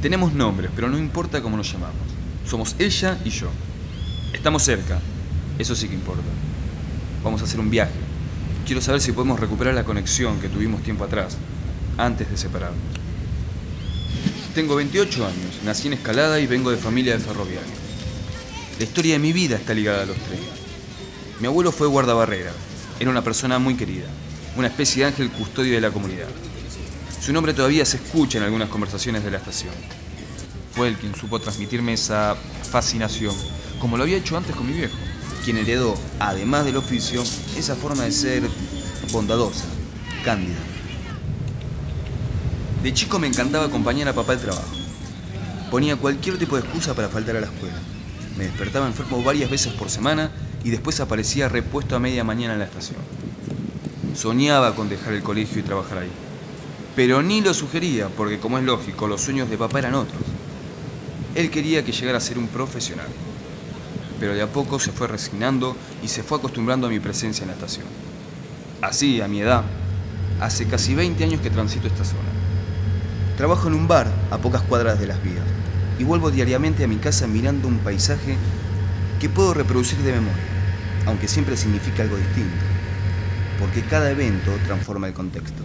Tenemos nombres, pero no importa cómo nos llamamos. Somos ella y yo. Estamos cerca. Eso sí que importa. Vamos a hacer un viaje. Quiero saber si podemos recuperar la conexión que tuvimos tiempo atrás, antes de separarnos. Tengo 28 años, nací en Escalada y vengo de familia de ferroviarios. La historia de mi vida está ligada a los trenes. Mi abuelo fue guardabarrera. Era una persona muy querida, una especie de ángel custodio de la comunidad. Su nombre todavía se escucha en algunas conversaciones de la estación. Fue él quien supo transmitirme esa fascinación, como lo había hecho antes con mi viejo, quien heredó, además del oficio, esa forma de ser bondadosa, cándida. De chico me encantaba acompañar a papá al trabajo. Ponía cualquier tipo de excusa para faltar a la escuela. Me despertaba enfermo varias veces por semana y después aparecía repuesto a media mañana en la estación. Soñaba con dejar el colegio y trabajar ahí. Pero ni lo sugería, porque como es lógico, los sueños de papá eran otros. Él quería que llegara a ser un profesional. Pero de a poco se fue resignando y se fue acostumbrando a mi presencia en la estación. Así, a mi edad, hace casi 20 años que transito esta zona. Trabajo en un bar a pocas cuadras de las vías y vuelvo diariamente a mi casa mirando un paisaje que puedo reproducir de memoria, aunque siempre significa algo distinto, porque cada evento transforma el contexto.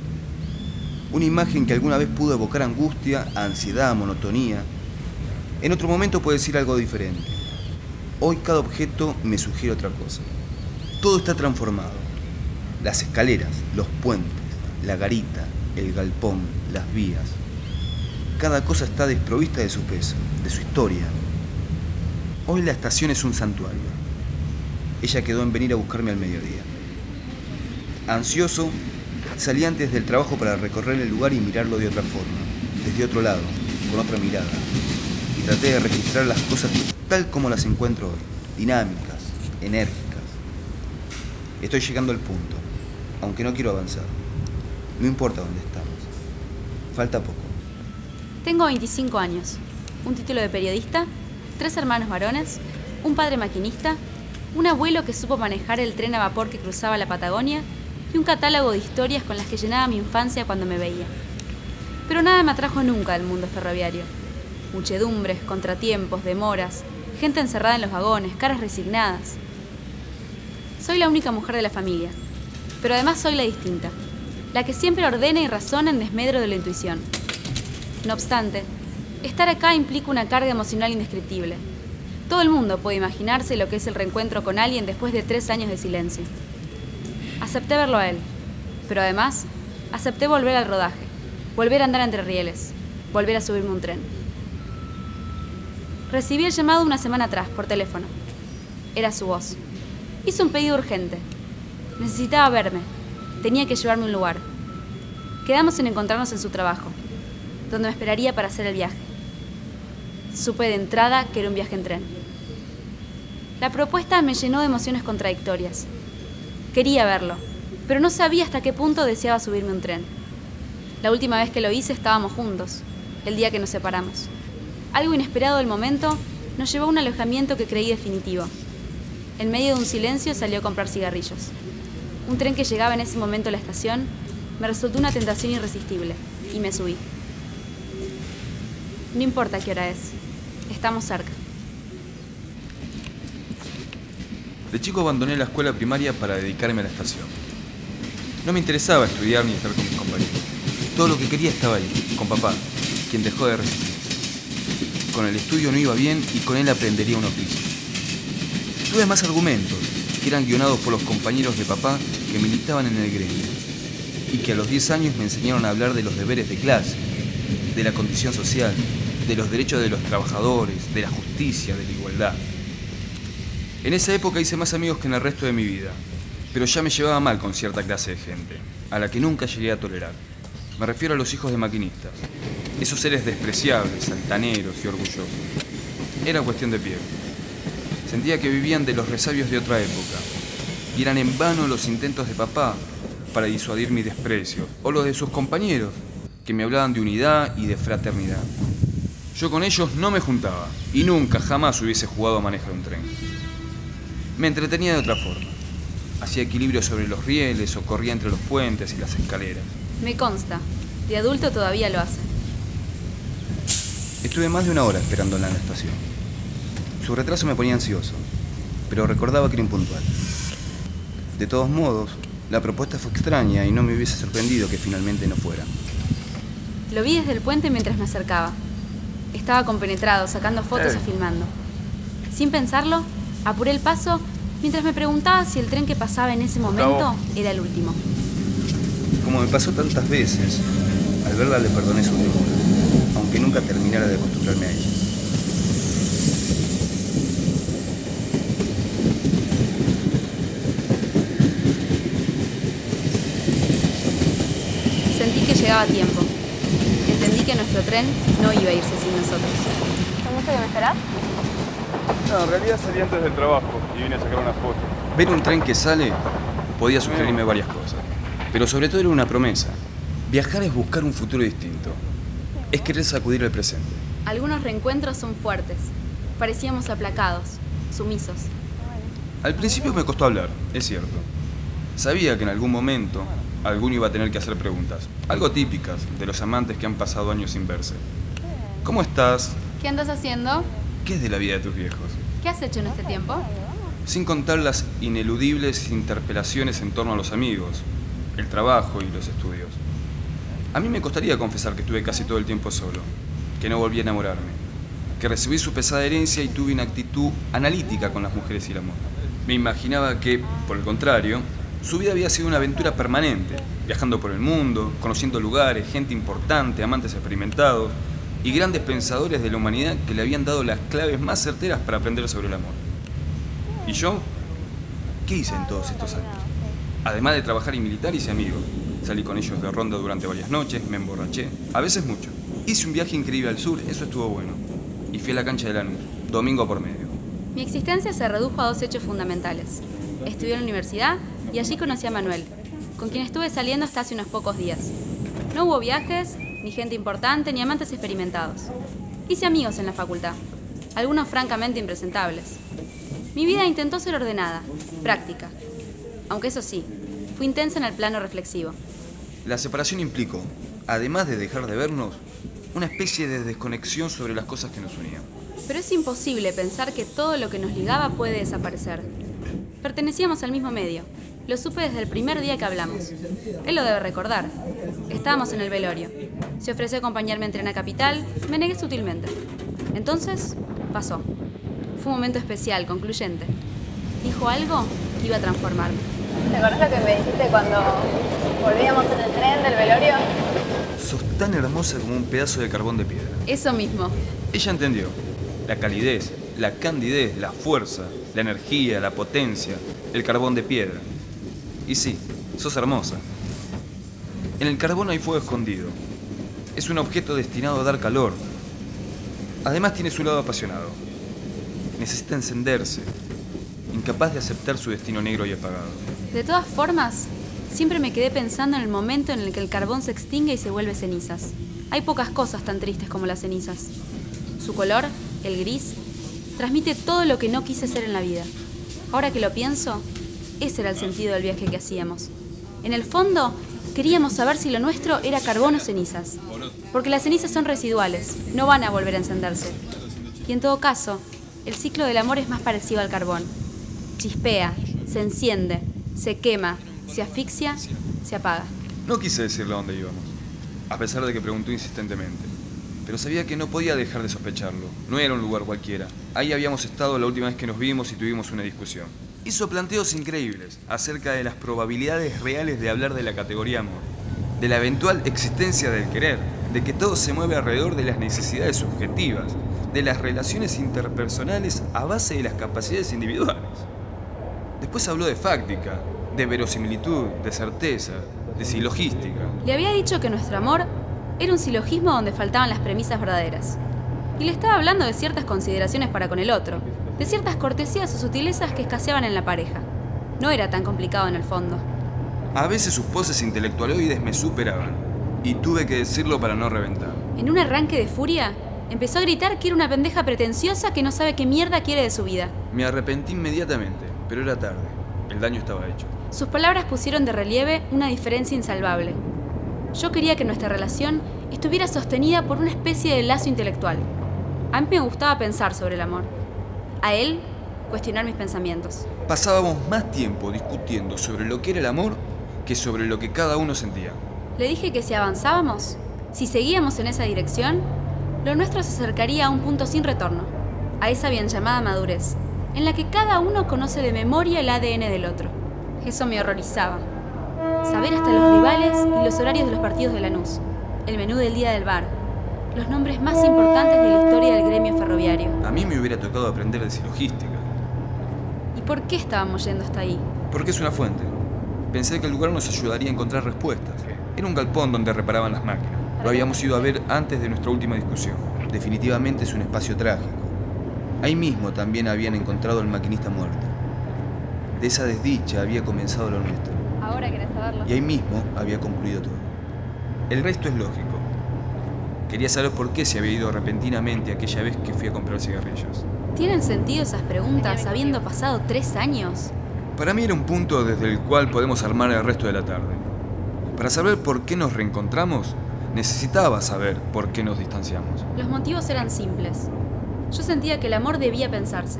Una imagen que alguna vez pudo evocar angustia, ansiedad, monotonía, en otro momento puede decir algo diferente. Hoy cada objeto me sugiere otra cosa. Todo está transformado. Las escaleras, los puentes, la garita, el galpón, las vías. Cada cosa está desprovista de su peso, de su historia. Hoy la estación es un santuario. Ella quedó en venir a buscarme al mediodía. Ansioso, salí antes del trabajo para recorrer el lugar y mirarlo de otra forma, desde otro lado, con otra mirada. Y traté de registrar las cosas tal como las encuentro hoy, dinámicas, enérgicas. Estoy llegando al punto, aunque no quiero avanzar. No importa dónde estamos. Falta poco. Tengo 25 años, un título de periodista, 3 hermanos varones, un padre maquinista, un abuelo que supo manejar el tren a vapor que cruzaba la Patagonia y un catálogo de historias con las que llenaba mi infancia cuando me veía. Pero nada me atrajo nunca del mundo ferroviario. Muchedumbres, contratiempos, demoras, gente encerrada en los vagones, caras resignadas. Soy la única mujer de la familia, pero además soy la distinta, la que siempre ordena y razona en desmedro de la intuición. No obstante, estar acá implica una carga emocional indescriptible. Todo el mundo puede imaginarse lo que es el reencuentro con alguien después de 3 años de silencio. Acepté verlo a él, pero además acepté volver al rodaje, volver a andar entre rieles, volver a subirme a un tren. Recibí el llamado una semana atrás, por teléfono. Era su voz. Hizo un pedido urgente. Necesitaba verme. Tenía que llevarme a un lugar. Quedamos en encontrarnos en su trabajo, donde me esperaría para hacer el viaje. Supe de entrada que era un viaje en tren. La propuesta me llenó de emociones contradictorias. Quería verlo, pero no sabía hasta qué punto deseaba subirme a un tren. La última vez que lo hice estábamos juntos, el día que nos separamos. Algo inesperado del momento nos llevó a un alojamiento que creí definitivo. En medio de un silencio salió a comprar cigarrillos. Un tren que llegaba en ese momento a la estación me resultó una tentación irresistible y me subí. No importa qué hora es, estamos cerca. De chico abandoné la escuela primaria para dedicarme a la estación. No me interesaba estudiar ni estar con mis compañeros. Todo lo que quería estaba ahí, con papá, quien dejó de resistirse. Con el estudio no iba bien y con él aprendería un oficio. Tuve más argumentos, que eran guionados por los compañeros de papá que militaban en el gremio y que a los 10 años me enseñaron a hablar de los deberes de clase, de la condición social, de los derechos de los trabajadores, de la justicia, de la igualdad. En esa época hice más amigos que en el resto de mi vida, pero ya me llevaba mal con cierta clase de gente, a la que nunca llegué a tolerar. Me refiero a los hijos de maquinistas, esos seres despreciables, altaneros y orgullosos. Era cuestión de piel. Sentía que vivían de los resabios de otra época, y eran en vano los intentos de papá para disuadir mi desprecio, o los de sus compañeros, que me hablaban de unidad y de fraternidad. Yo con ellos no me juntaba, y nunca, jamás hubiese jugado a manejar un tren. Me entretenía de otra forma. Hacía equilibrio sobre los rieles o corría entre los puentes y las escaleras. Me consta, de adulto todavía lo hace. Estuve más de una hora esperándola en la estación. Su retraso me ponía ansioso, pero recordaba que era impuntual. De todos modos, la propuesta fue extraña y no me hubiese sorprendido que finalmente no fuera. Lo vi desde el puente mientras me acercaba. Estaba compenetrado, sacando fotos o filmando. Sin pensarlo, apuré el paso mientras me preguntaba si el tren que pasaba en ese momento era el último. Como me pasó tantas veces, al verla le perdoné su demora, aunque nunca terminara de acostumbrarme a ella. Sentí que llegaba a tiempo. Entendí que nuestro tren no iba a irse sin nosotros. ¿Con mucho que me esperás? No, en realidad salí antes del trabajo y vine a sacar una foto. Ver un tren que sale podía sugerirme varias cosas, pero sobre todo era una promesa. Viajar es buscar un futuro distinto. Es querer sacudir el presente. Algunos reencuentros son fuertes. Parecíamos aplacados, sumisos. Al principio me costó hablar, es cierto. Sabía que en algún momento alguno iba a tener que hacer preguntas, algo típicas de los amantes que han pasado años sin verse. ¿Cómo estás? ¿Qué andas haciendo? ¿Qué es de la vida de tus viejos? ¿Qué has hecho en este tiempo? Sin contar las ineludibles interpelaciones en torno a los amigos, el trabajo y los estudios. A mí me costaría confesar que estuve casi todo el tiempo solo, que no volví a enamorarme, que recibí su pesada herencia y tuve una actitud analítica con las mujeres y el amor. Me imaginaba que, por el contrario, su vida había sido una aventura permanente, viajando por el mundo, conociendo lugares, gente importante, amantes experimentados y grandes pensadores de la humanidad que le habían dado las claves más certeras para aprender sobre el amor. ¿Y yo? ¿Qué hice en todos estos años? Además de trabajar y militar, hice amigos. Salí con ellos de ronda durante varias noches, me emborraché, a veces mucho. Hice un viaje increíble al sur, eso estuvo bueno. Y fui a la cancha de Lanús, domingo por medio. Mi existencia se redujo a dos hechos fundamentales. Estudié en la universidad y allí conocí a Manuel, con quien estuve saliendo hasta hace unos pocos días. No hubo viajes, ni gente importante, ni amantes experimentados. Hice amigos en la facultad, algunos francamente impresentables. Mi vida intentó ser ordenada, práctica. Aunque eso sí, fui intensa en el plano reflexivo. La separación implicó, además de dejar de vernos, una especie de desconexión sobre las cosas que nos unían. Pero es imposible pensar que todo lo que nos ligaba puede desaparecer. Pertenecíamos al mismo medio. Lo supe desde el primer día que hablamos. Él lo debe recordar. Estábamos en el velorio. Se ofreció a acompañarme en tren a Capital. Me negué sutilmente. Entonces, pasó. Fue un momento especial, concluyente. Dijo algo que iba a transformarme. ¿Te acuerdas lo que me dijiste cuando volvíamos en el tren del velorio? Sos tan hermosa como un pedazo de carbón de piedra. Eso mismo. Ella entendió. La calidez, la candidez, la fuerza, la energía, la potencia, el carbón de piedra. Y sí, sos hermosa. En el carbón hay fuego escondido. Es un objeto destinado a dar calor. Además tiene su lado apasionado. Necesita encenderse, incapaz de aceptar su destino negro y apagado. De todas formas, siempre me quedé pensando en el momento en el que el carbón se extingue y se vuelve cenizas. Hay pocas cosas tan tristes como las cenizas. Su color, el gris, transmite todo lo que no quise ser en la vida. Ahora que lo pienso, ese era el sentido del viaje que hacíamos. En el fondo, queríamos saber si lo nuestro era carbón o cenizas. Porque las cenizas son residuales, no van a volver a encenderse. Y en todo caso, el ciclo del amor es más parecido al carbón. Chispea, se enciende, se quema, se asfixia, se apaga. No quise decirle a dónde íbamos, a pesar de que preguntó insistentemente. Pero sabía que no podía dejar de sospecharlo. No era un lugar cualquiera. Ahí habíamos estado la última vez que nos vimos y tuvimos una discusión. Hizo planteos increíbles acerca de las probabilidades reales de hablar de la categoría amor, de la eventual existencia del querer, de que todo se mueve alrededor de las necesidades subjetivas, de las relaciones interpersonales a base de las capacidades individuales. Después habló de fáctica, de verosimilitud, de certeza, de silogística. Le había dicho que nuestro amor era un silogismo donde faltaban las premisas verdaderas. Y le estaba hablando de ciertas consideraciones para con el otro, de ciertas cortesías o sutilezas que escaseaban en la pareja. No era tan complicado en el fondo. A veces sus poses intelectualoides me superaban, y tuve que decirlo para no reventar. En un arranque de furia, empezó a gritar que era una pendeja pretenciosa que no sabe qué mierda quiere de su vida. Me arrepentí inmediatamente, pero era tarde. El daño estaba hecho. Sus palabras pusieron de relieve una diferencia insalvable. Yo quería que nuestra relación estuviera sostenida por una especie de lazo intelectual. A mí me gustaba pensar sobre el amor. A él, cuestionar mis pensamientos. Pasábamos más tiempo discutiendo sobre lo que era el amor que sobre lo que cada uno sentía. Le dije que si avanzábamos, si seguíamos en esa dirección, lo nuestro se acercaría a un punto sin retorno, a esa bien llamada madurez, en la que cada uno conoce de memoria el ADN del otro. Eso me horrorizaba. Saber hasta los rivales y los horarios de los partidos de Lanús, el menú del día del bar, los nombres más importantes de la historia del gremio ferroviario. A mí me hubiera tocado aprender de logística. ¿Y por qué estábamos yendo hasta ahí? Porque es una fuente. Pensé que el lugar nos ayudaría a encontrar respuestas. Era un galpón donde reparaban las máquinas. Lo habíamos ido a ver antes de nuestra última discusión. Definitivamente es un espacio trágico. Ahí mismo también habían encontrado al maquinista muerto. De esa desdicha había comenzado lo nuestro. Ahora querés saberlo. Y ahí mismo había concluido todo. El resto es lógico. Quería saber por qué se había ido repentinamente aquella vez que fui a comprar cigarrillos. ¿Tienen sentido esas preguntas habiendo pasado 3 años? Para mí era un punto desde el cual podemos armar el resto de la tarde. Para saber por qué nos reencontramos, necesitaba saber por qué nos distanciamos. Los motivos eran simples. Yo sentía que el amor debía pensarse,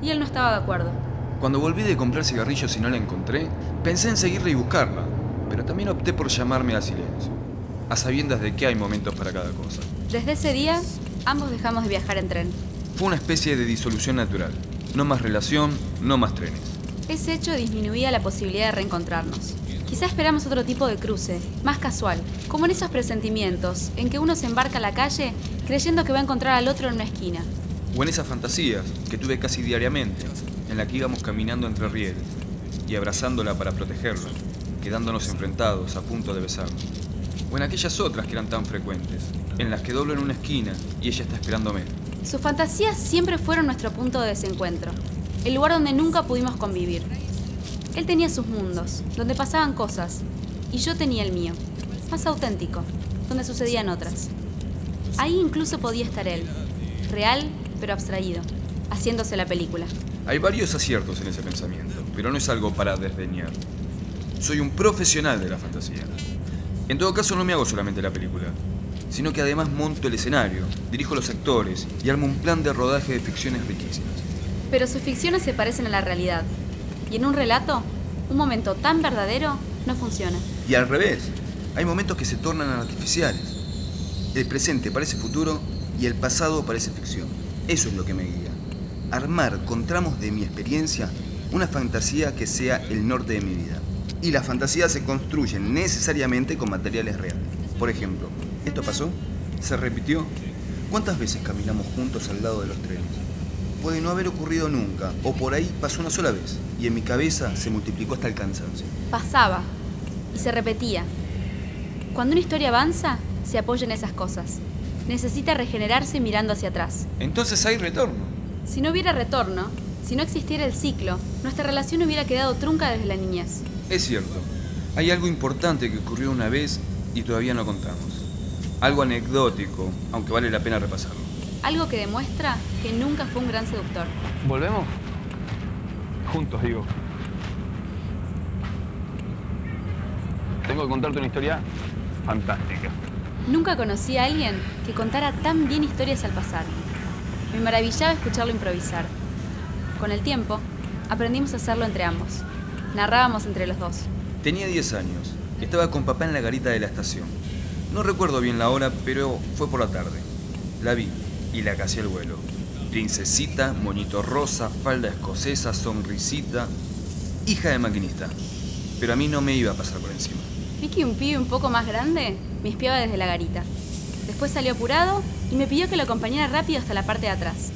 y él no estaba de acuerdo. Cuando volví de comprar cigarrillos y no la encontré, pensé en seguirla y buscarla, pero también opté por llamarme al silencio, a sabiendas de que hay momentos para cada cosa. Desde ese día, ambos dejamos de viajar en tren. Fue una especie de disolución natural. No más relación, no más trenes. Ese hecho disminuía la posibilidad de reencontrarnos. Quizá esperamos otro tipo de cruce, más casual, como en esos presentimientos en que uno se embarca a la calle creyendo que va a encontrar al otro en una esquina. O en esas fantasías que tuve casi diariamente, en la que íbamos caminando entre rieles y abrazándola para protegerla, quedándonos enfrentados a punto de besarnos. O en aquellas otras que eran tan frecuentes, en las que doblo en una esquina y ella está esperándome. Sus fantasías siempre fueron nuestro punto de desencuentro, el lugar donde nunca pudimos convivir. Él tenía sus mundos, donde pasaban cosas, y yo tenía el mío, más auténtico, donde sucedían otras. Ahí incluso podía estar él, real pero abstraído, haciéndose la película. Hay varios aciertos en ese pensamiento, pero no es algo para desdeñar. Soy un profesional de la fantasía. En todo caso, no me hago solamente la película, sino que además monto el escenario, dirijo los actores y armo un plan de rodaje de ficciones riquísimas. Pero sus ficciones se parecen a la realidad. Y en un relato, un momento tan verdadero no funciona. Y al revés, hay momentos que se tornan artificiales. El presente parece futuro y el pasado parece ficción. Eso es lo que me guía. Armar con tramos de mi experiencia una fantasía que sea el norte de mi vida. Y las fantasías se construyen necesariamente con materiales reales. Por ejemplo, ¿esto pasó? ¿Se repitió? ¿Cuántas veces caminamos juntos al lado de los trenes? Puede no haber ocurrido nunca, o por ahí pasó una sola vez, y en mi cabeza se multiplicó hasta el cansancio. Pasaba y se repetía. Cuando una historia avanza, se apoya en esas cosas. Necesita regenerarse mirando hacia atrás. Entonces hay retorno. Si no hubiera retorno, si no existiera el ciclo, nuestra relación hubiera quedado trunca desde la niñez. Es cierto, hay algo importante que ocurrió una vez y todavía no contamos. Algo anecdótico, aunque vale la pena repasarlo. Algo que demuestra que nunca fue un gran seductor. ¿Volvemos? Juntos, digo. Tengo que contarte una historia fantástica. Nunca conocí a alguien que contara tan bien historias al pasar. Me maravillaba escucharlo improvisar. Con el tiempo, aprendimos a hacerlo entre ambos. Narrábamos entre los dos. Tenía 10 años. Estaba con papá en la garita de la estación. No recuerdo bien la hora, pero fue por la tarde. La vi y la casé al vuelo. Princesita, moñito rosa, falda escocesa, sonrisita, hija de maquinista. Pero a mí no me iba a pasar por encima. Vi que un pibe un poco más grande me espiaba desde la garita. Después salió apurado y me pidió que lo acompañara rápido hasta la parte de atrás.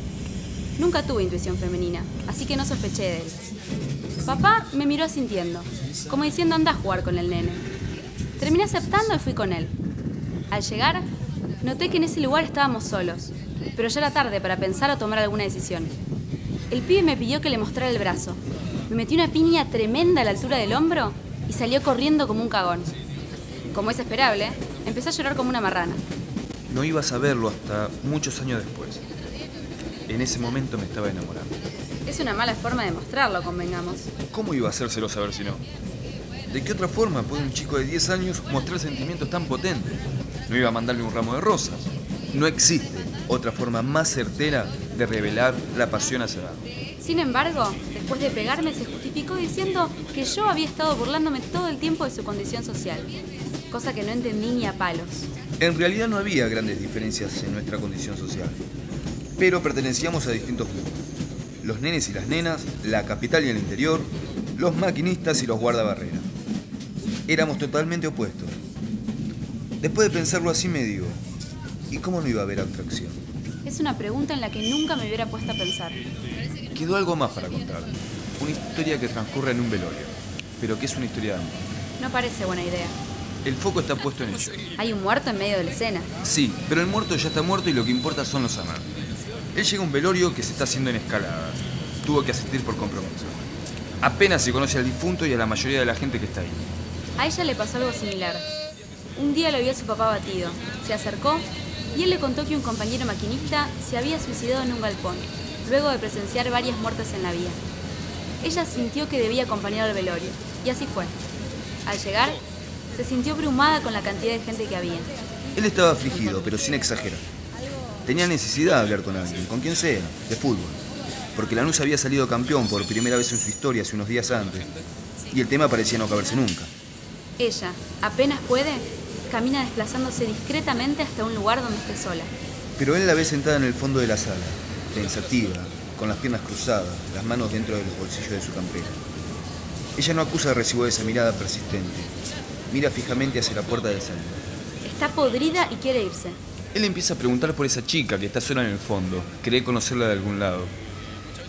Nunca tuve intuición femenina, así que no sospeché de él. Papá me miró asintiendo, como diciendo anda a jugar con el nene. Terminé aceptando y fui con él. Al llegar, noté que en ese lugar estábamos solos, pero ya era tarde para pensar o tomar alguna decisión. El pibe me pidió que le mostrara el brazo. Me metió una piña tremenda a la altura del hombro y salió corriendo como un cagón. Como es esperable, empecé a llorar como una marrana. No iba a saberlo hasta muchos años después. En ese momento me estaba enamorando. Es una mala forma de mostrarlo, convengamos. ¿Cómo iba a hacérselo saber si no? ¿De qué otra forma puede un chico de 10 años mostrar sentimientos tan potentes? no iba a mandarle un ramo de rosas. No existe otra forma más certera de revelar la pasión hacia Adam. Sin embargo, después de pegarme, se justificó diciendo que yo había estado burlándome todo el tiempo de su condición social, cosa que no entendí ni a palos. En realidad no había grandes diferencias en nuestra condición social, pero pertenecíamos a distintos grupos. Los nenes y las nenas, la capital y el interior, los maquinistas y los guardabarreras. Éramos totalmente opuestos. Después de pensarlo así me digo, ¿y cómo no iba a haber abstracción? Es una pregunta en la que nunca me hubiera puesto a pensar. Quedó algo más para contar. Una historia que transcurre en un velorio, pero que es una historia de amor. No parece buena idea. El foco está puesto en ello. Hay un muerto en medio de la escena. Sí, pero el muerto ya está muerto y lo que importa son los amantes. Él llega a un velorio que se está haciendo en escalada. Tuvo que asistir por compromiso. Apenas se conoce al difunto y a la mayoría de la gente que está ahí. A ella le pasó algo similar. Un día lo vio a su papá batido. Se acercó y él le contó que un compañero maquinista se había suicidado en un galpón, luego de presenciar varias muertes en la vía. Ella sintió que debía acompañar al velorio, y así fue. Al llegar, se sintió abrumada con la cantidad de gente que había. Él estaba afligido, pero sin exagerar. Tenía necesidad de hablar con alguien, con quien sea, de fútbol. Porque Lanús había salido campeón por primera vez en su historia hace unos días antes, y el tema parecía no acabarse nunca. Ella, apenas puede, camina desplazándose discretamente hasta un lugar donde esté sola. Pero él la ve sentada en el fondo de la sala, pensativa, con las piernas cruzadas, las manos dentro de los bolsillos de su campera. Ella no acusa de recibo de esa mirada persistente. Mira fijamente hacia la puerta del salón. Está podrida y quiere irse. Él empieza a preguntar por esa chica que está sola en el fondo. Cree conocerla de algún lado.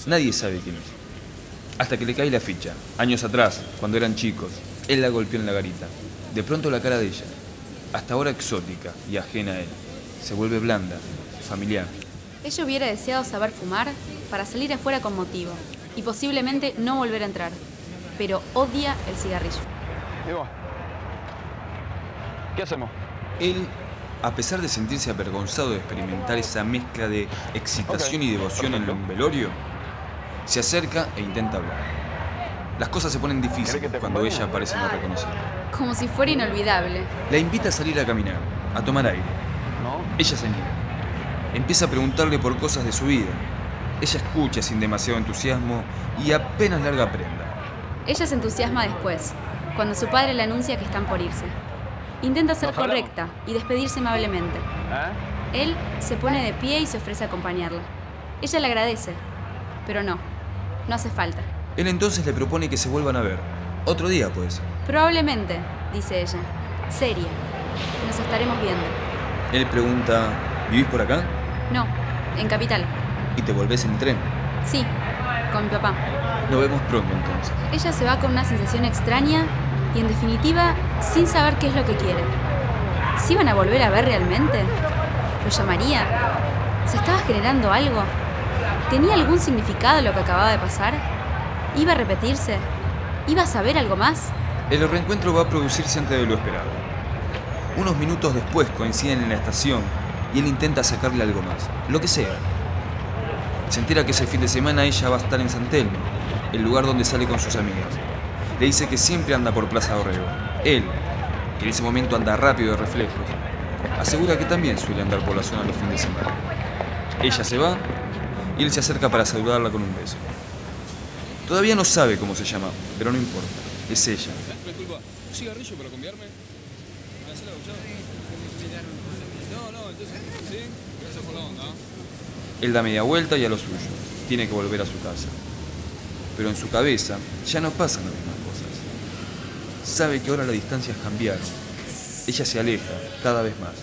Nadie sabe quién es. Hasta que le cae la ficha. Años atrás, cuando eran chicos, él la golpeó en la garita. De pronto la cara de ella, hasta ahora exótica y ajena a él, se vuelve blanda, familiar. Ella hubiera deseado saber fumar para salir afuera con motivo y posiblemente no volver a entrar. Pero odia el cigarrillo. Diego, ¿qué hacemos? Él, a pesar de sentirse avergonzado de experimentar esa mezcla de excitación y devoción en un velorio, se acerca e intenta hablar. Las cosas se ponen difíciles cuando ella parece no reconocerlo. Como si fuera inolvidable. La invita a salir a caminar, a tomar aire. ¿No? Ella se niega. Empieza a preguntarle por cosas de su vida. Ella escucha sin demasiado entusiasmo y apenas larga prenda. Ella se entusiasma después, cuando su padre le anuncia que están por irse. Intenta ser correcta y despedirse amablemente. Él se pone de pie y se ofrece a acompañarla. Ella le agradece, pero no hace falta. Él entonces le propone que se vuelvan a ver. Otro día, pues. Probablemente, dice ella, seria. Nos estaremos viendo. Él pregunta, ¿vivís por acá? No, en Capital. ¿Y te volvés en tren? Sí, con mi papá. Nos vemos pronto, entonces. Ella se va con una sensación extraña y, en definitiva, sin saber qué es lo que quiere. ¿Se iban a volver a ver realmente? ¿Lo llamaría? ¿Se estaba generando algo? ¿Tenía algún significado lo que acababa de pasar? ¿Iba a repetirse? ¿Iba a saber algo más? El reencuentro va a producirse antes de lo esperado. Unos minutos después coinciden en la estación y él intenta sacarle algo más, lo que sea. Se entera que ese fin de semana ella va a estar en San Telmo, el lugar donde sale con sus amigas. Le dice que siempre anda por Plaza Dorrego. Él, que en ese momento anda rápido de reflejos, asegura que también suele andar por la zona los fines de semana. Ella se va y él se acerca para saludarla con un beso. Todavía no sabe cómo se llama, pero no importa. Es ella. Disculpa, ¿un cigarrillo para cambiarme? ¿Me hace la duchada? No, entonces, sí, gracias por la onda. Él da media vuelta y a lo suyo. Tiene que volver a su casa. Pero en su cabeza ya no pasan las mismas cosas. Sabe que ahora las distancias cambiaron. Ella se aleja cada vez más.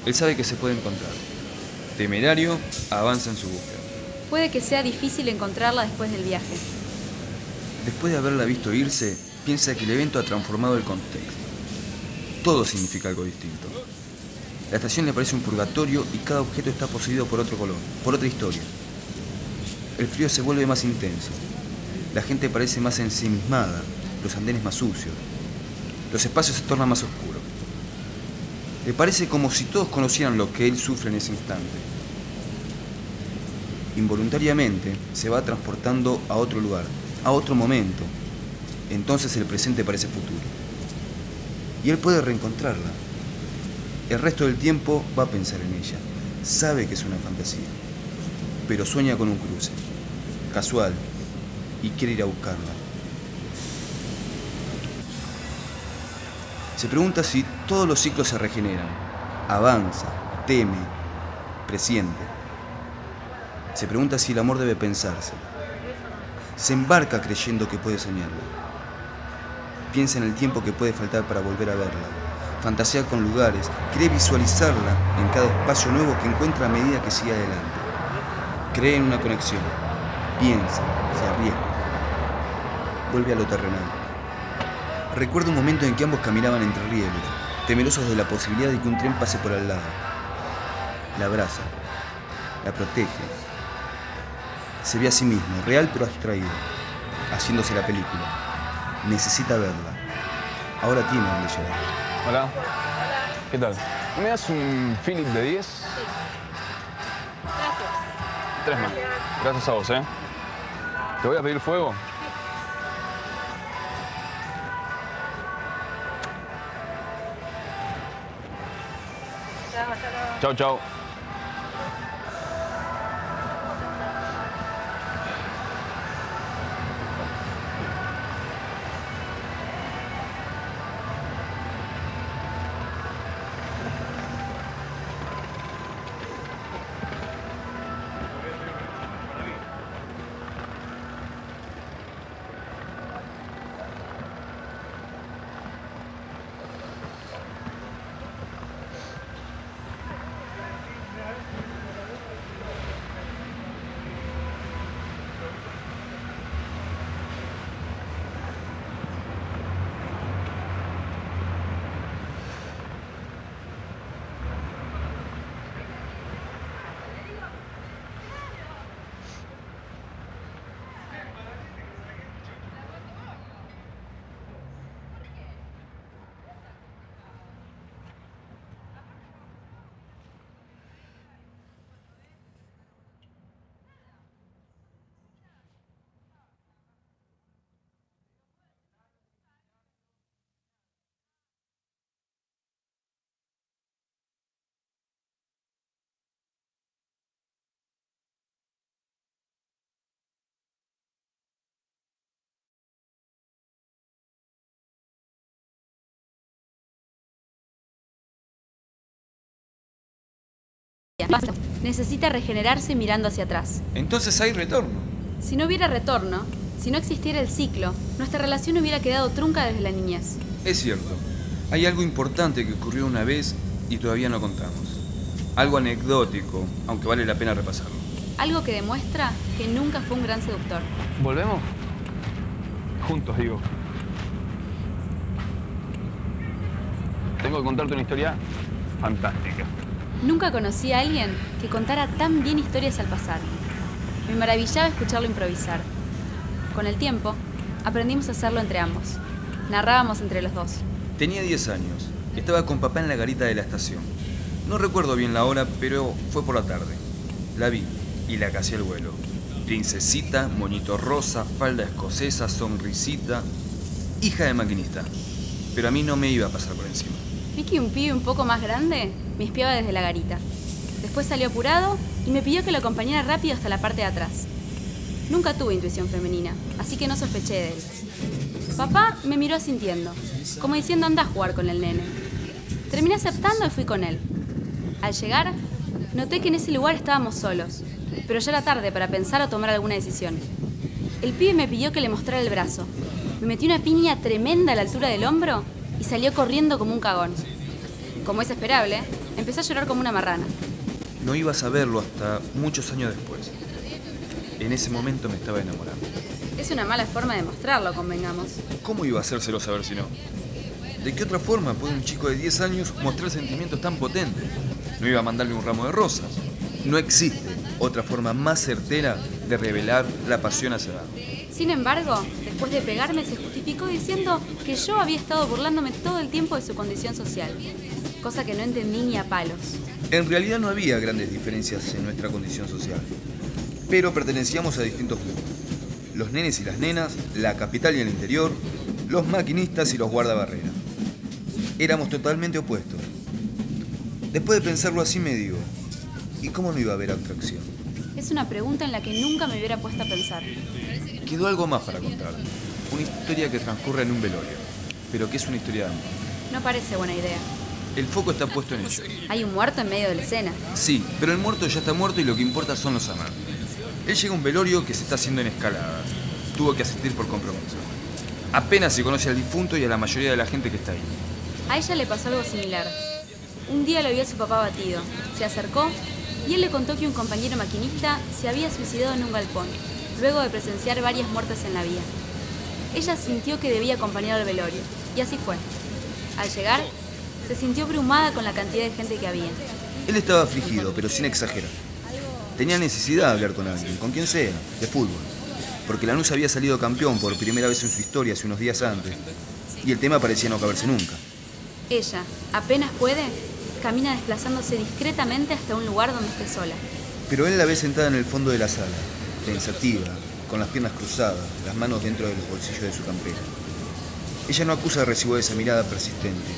Él sabe que se puede encontrar. Temerario, avanza en su búsqueda. Puede que sea difícil encontrarla después del viaje. Después de haberla visto irse, piensa que el evento ha transformado el contexto. Todo significa algo distinto. La estación le parece un purgatorio y cada objeto está poseído por otro color, por otra historia. El frío se vuelve más intenso. La gente parece más ensimismada, los andenes más sucios. Los espacios se tornan más oscuros. Le parece como si todos conocieran lo que él sufre en ese instante. Involuntariamente se va transportando a otro lugar, a otro momento. Entonces el presente parece futuro. Y él puede reencontrarla. El resto del tiempo va a pensar en ella. Sabe que es una fantasía, pero sueña con un cruce, casual, y quiere ir a buscarla. Se pregunta si todos los ciclos se regeneran. Avanza, teme, presiente. Se pregunta si el amor debe pensarse. Se embarca creyendo que puede soñarla. Piensa en el tiempo que puede faltar para volver a verla. Fantasea con lugares, cree visualizarla en cada espacio nuevo que encuentra a medida que sigue adelante. Cree en una conexión. Piensa, se arriesga. Vuelve a lo terrenal. Recuerda un momento en que ambos caminaban entre rieles, temerosos de la posibilidad de que un tren pase por al lado. La abraza, la protege. Se ve a sí mismo, real pero abstraído, haciéndose la película. Necesita verla. Ahora tiene donde llegar. Hola. ¿Qué tal? ¿Me das un Philip de 10? Sí. Gracias. 3 más. Gracias a vos, ¿eh? ¿Te voy a pedir fuego? Chao, chao. Basta. Necesita regenerarse mirando hacia atrás. Entonces hay retorno. Si no hubiera retorno, si no existiera el ciclo, nuestra relación hubiera quedado trunca desde la niñez. Es cierto. Hay algo importante que ocurrió una vez y todavía no contamos. Algo anecdótico, aunque vale la pena repasarlo. Algo que demuestra que nunca fue un gran seductor. ¿Volvemos? Juntos, digo. Tengo que contarte una historia fantástica. Nunca conocí a alguien que contara tan bien historias al pasar. Me maravillaba escucharlo improvisar. Con el tiempo, aprendimos a hacerlo entre ambos. Narrábamos entre los dos. Tenía 10 años. Estaba con papá en la garita de la estación. No recuerdo bien la hora, pero fue por la tarde. La vi y la casé al vuelo. Princesita, moñito rosa, falda escocesa, sonrisita, hija de maquinista. Pero a mí no me iba a pasar por encima. Vi que un pibe un poco más grande me espiaba desde la garita. Después salió apurado y me pidió que lo acompañara rápido hasta la parte de atrás. Nunca tuve intuición femenina, así que no sospeché de él. Papá me miró asintiendo, como diciendo anda a jugar con el nene. Terminé aceptando y fui con él. Al llegar, noté que en ese lugar estábamos solos, pero ya era tarde para pensar o tomar alguna decisión. El pibe me pidió que le mostrara el brazo. Me metió una piña tremenda a la altura del hombro y salió corriendo como un cagón. Como es esperable, empezó a llorar como una marrana. No iba a saberlo hasta muchos años después. En ese momento me estaba enamorando. Es una mala forma de mostrarlo, convengamos. ¿Cómo iba a hacérselo saber si no? ¿De qué otra forma puede un chico de 10 años mostrar sentimientos tan potentes? No iba a mandarle un ramo de rosas. No existe otra forma más certera de revelar la pasión hacia abajo. Sin embargo, después de pegarme, se justificó diciendo que yo había estado burlándome todo el tiempo de su condición social, cosa que no entendí ni a palos. En realidad no había grandes diferencias en nuestra condición social, pero pertenecíamos a distintos grupos. Los nenes y las nenas, la capital y el interior, los maquinistas y los guardabarreras. Éramos totalmente opuestos. Después de pensarlo así me digo, ¿y cómo no iba a haber otra opción? Es una pregunta en la que nunca me hubiera puesto a pensar. Quedó algo más para contar. Una historia que transcurre en un velorio, pero que es una historia de amor. No parece buena idea. El foco está puesto en ello. Hay un muerto en medio de la escena. Sí, pero el muerto ya está muerto y lo que importa son los amantes. Él llega a un velorio que se está haciendo en escalada. Tuvo que asistir por compromiso. Apenas se conoce al difunto y a la mayoría de la gente que está ahí. A ella le pasó algo similar. Un día lo vio a su papá batido. Se acercó y él le contó que un compañero maquinista se había suicidado en un galpón, luego de presenciar varias muertes en la vía. Ella sintió que debía acompañar al velorio, y así fue. Al llegar, se sintió abrumada con la cantidad de gente que había. Él estaba afligido, pero sin exagerar. Tenía necesidad de hablar con alguien, con quien sea, de fútbol. Porque Lanús había salido campeón por primera vez en su historia hace unos días antes, y el tema parecía no acabarse nunca. Ella, apenas puede, camina desplazándose discretamente hasta un lugar donde esté sola. Pero él la ve sentada en el fondo de la sala, pensativa, con las piernas cruzadas, las manos dentro de los bolsillos de su campera. Ella no acusa de recibo de esa mirada persistente.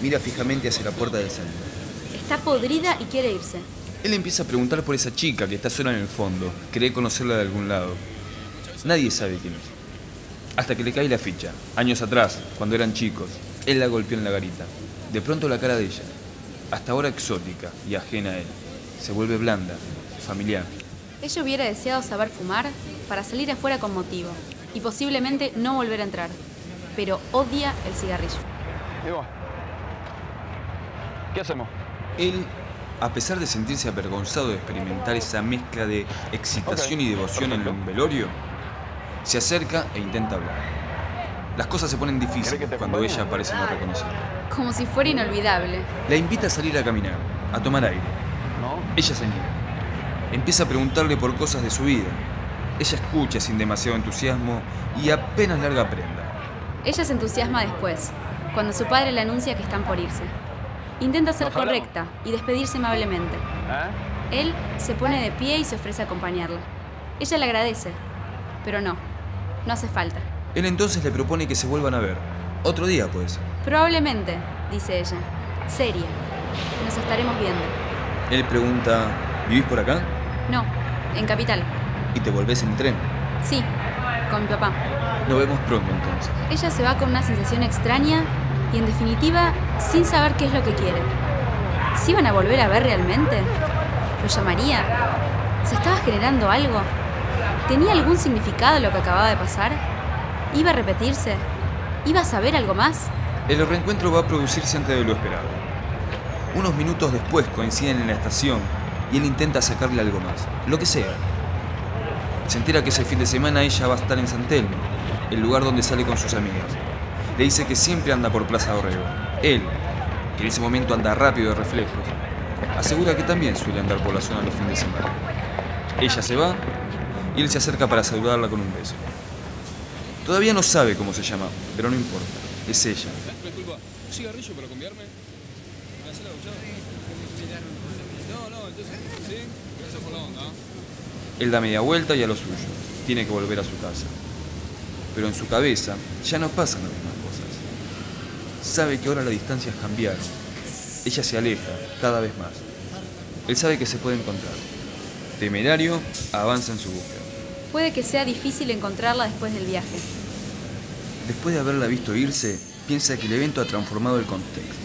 Mira fijamente hacia la puerta del salón. Está podrida y quiere irse. Él empieza a preguntar por esa chica que está sola en el fondo. Cree conocerla de algún lado. Nadie sabe quién es. Hasta que le cae la ficha. Años atrás, cuando eran chicos, él la golpeó en la garita. De pronto la cara de ella, hasta ahora exótica y ajena a él, se vuelve blanda, familiar. Ella hubiera deseado saber fumar para salir afuera con motivo y posiblemente no volver a entrar, pero odia el cigarrillo. Diego, ¿qué hacemos? Él, a pesar de sentirse avergonzado de experimentar esa mezcla de excitación y devoción en un velorio, se acerca e intenta hablar. Las cosas se ponen difíciles cuando ella parece no reconocerlo. Como si fuera inolvidable. La invita a salir a caminar, a tomar aire. ¿No? Ella se niega. Empieza a preguntarle por cosas de su vida. Ella escucha sin demasiado entusiasmo y apenas larga prenda. Ella se entusiasma después, cuando su padre le anuncia que están por irse. Intenta ser correcta y despedirse amablemente. Él se pone de pie y se ofrece a acompañarla. Ella le agradece, pero no hace falta. Él entonces le propone que se vuelvan a ver. Otro día, pues. Probablemente, dice ella. Seria. Nos estaremos viendo. Él pregunta, ¿vivís por acá? No, en Capital. ¿Y te volvés en tren? Sí, con mi papá. Nos vemos pronto, entonces. Ella se va con una sensación extraña y, en definitiva, sin saber qué es lo que quiere. ¿Se iban a volver a ver realmente? ¿Lo llamaría? ¿Se estaba generando algo? ¿Tenía algún significado lo que acababa de pasar? ¿Iba a repetirse? ¿Iba a saber algo más? El reencuentro va a producirse antes de lo esperado. Unos minutos después coinciden en la estación y él intenta sacarle algo más, lo que sea. Se entera que ese fin de semana ella va a estar en San Telmo, el lugar donde sale con sus amigas. Le dice que siempre anda por Plaza Dorrego. Él, que en ese momento anda rápido de reflejos, asegura que también suele andar por la zona los fines de semana. Ella se va y él se acerca para saludarla con un beso. Todavía no sabe cómo se llama, pero no importa. Es ella. Disculpa, ¿un cigarrillo para cambiarme? ¿Me hace la duchada? No, entonces, ¿sí? Gracias por la onda. Él da media vuelta y a lo suyo. Tiene que volver a su casa. Pero en su cabeza ya no pasan las mismas cosas. Sabe que ahora las distancias cambiaron. Ella se aleja cada vez más. Él sabe que se puede encontrar. Temerario, avanza en su búsqueda. Puede que sea difícil encontrarla después del viaje. Después de haberla visto irse, piensa que el evento ha transformado el contexto.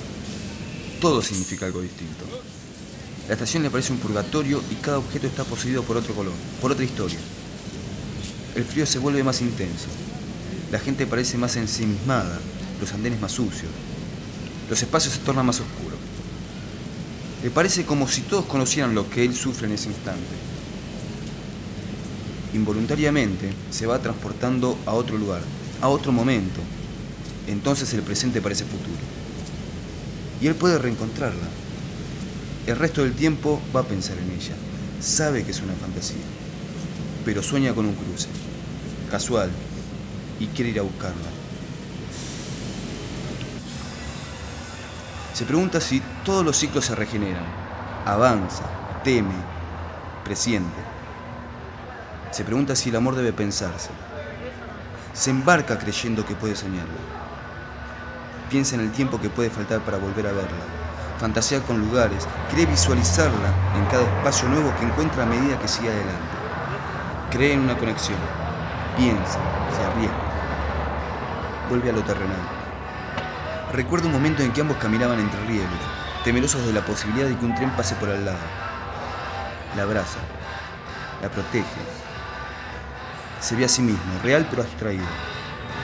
Todo significa algo distinto. La estación le parece un purgatorio y cada objeto está poseído por otro color, por otra historia. El frío se vuelve más intenso. La gente parece más ensimismada, los andenes más sucios. Los espacios se tornan más oscuros. Le parece como si todos conocieran lo que él sufre en ese instante. Involuntariamente se va transportando a otro lugar, a otro momento. Entonces el presente parece futuro. Y él puede reencontrarla. El resto del tiempo va a pensar en ella. Sabe que es una fantasía. Pero sueña con un cruce. Casual. Y quiere ir a buscarla. Se pregunta si todos los ciclos se regeneran. Avanza, teme, presiente. Se pregunta si el amor debe pensarse. Se embarca creyendo que puede soñarlo. Piensa en el tiempo que puede faltar para volver a verla. Fantasea con lugares, cree visualizarla en cada espacio nuevo que encuentra a medida que sigue adelante. Cree en una conexión, piensa, se arriesga, vuelve a lo terrenal. Recuerda un momento en que ambos caminaban entre rieles, temerosos de la posibilidad de que un tren pase por al lado. La abraza, la protege. Se ve a sí mismo, real pero abstraído,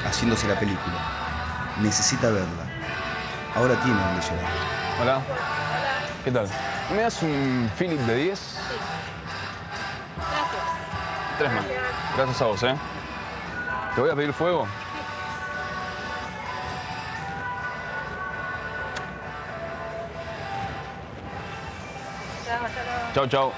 haciéndose la película. Necesita verla. Ahora tiene donde llegar. Hola. ¿Qué tal? ¿Me das un Philip de 10? Sí. Gracias. 3 más. Gracias a vos, ¿eh? ¿Te voy a pedir fuego? Chao, hasta luego. Chau, chau.